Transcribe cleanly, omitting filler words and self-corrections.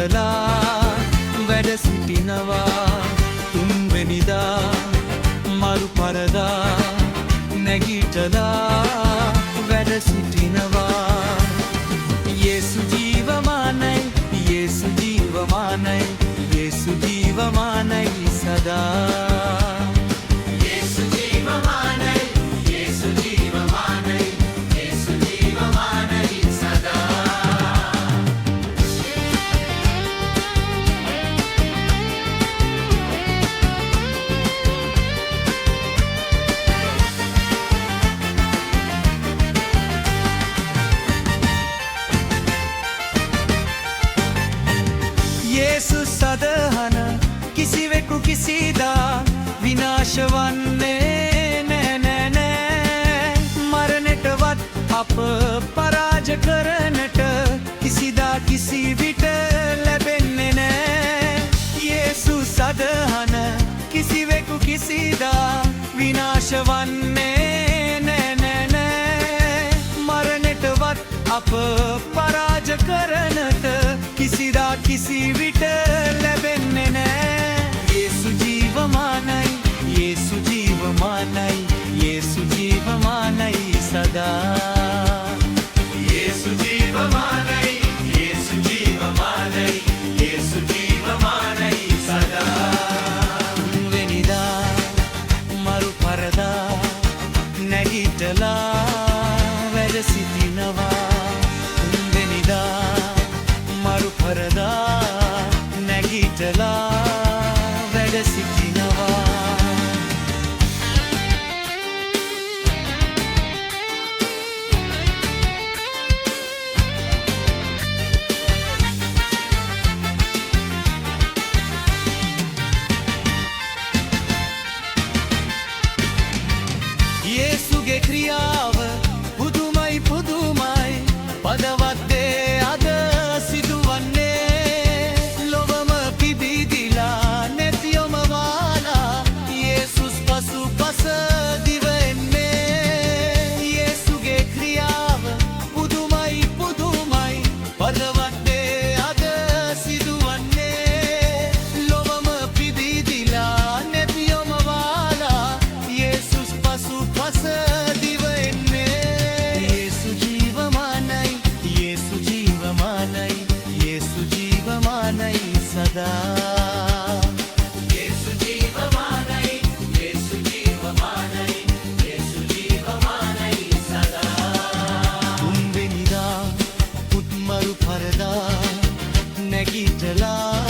නැගිටලා වැඩ සිටිනවා තුන්වෙනිදා මරු පරදා නැගිටලා වැඩ සිටිනවා යේසු ජීවමානයි යේසු ජීවමානයි යේසු ජීවමානයි සදා යේසු සදහන කිසිවෙකු කිසිදා විනාශ වන්නේ නෑ නෑ නෑ මරණයටවත් අප පරාජ කරනට කිසිදා කිසි විට ලැබෙන්නේ නෑ යේසු සදහන කිසිවෙකු කිසිදා විනාශ වන්නේ නෑ නෑ නෑ මරණයටවත් අප පරාජ කරනට කිසිදා කිසි විට ලැබෙන්නේ නෑ යේසු ජීවමානයි යේසු ජීවමානයි යේසු ජීවමානයි සදා යේසු ජීවමානයි යේසු ජීවමානයි යේසු ජීවමානයි සදා තුන්වෙනිදා මරු පරදා නැගිටලා වැඩ සිටිනවා තුන්වෙනිදා මරු පරදා නැගිටලා වැඩ සිටිනවා යේසුගේ ක්‍රියාව පුදුමයි පුදුමයි පදවත් දේ අද සිදුවන්නේ ලොවම පිබිදිලා නැතිවම වාලා යේසුස් පසුපස දිවෙන්නේ යේසුගේ ක්‍රියාව පුදුමයි පුදුමයි පදවත් දේ අද සිදුවන්නේ ලොවම පිබිදිලා නැතිවම වාලා යේසුස් පසුපස දිවෙන්නේ යේසු ජීවමානයි යේසු ජීවමානයි යේසු ජීවමානයි සදා යේසු ජීවමානයි යේසු ජීවමානයි යේසු ජීවමානයි සදා තුන්වෙනිදා පුත්මරු පරදා නැගිටලා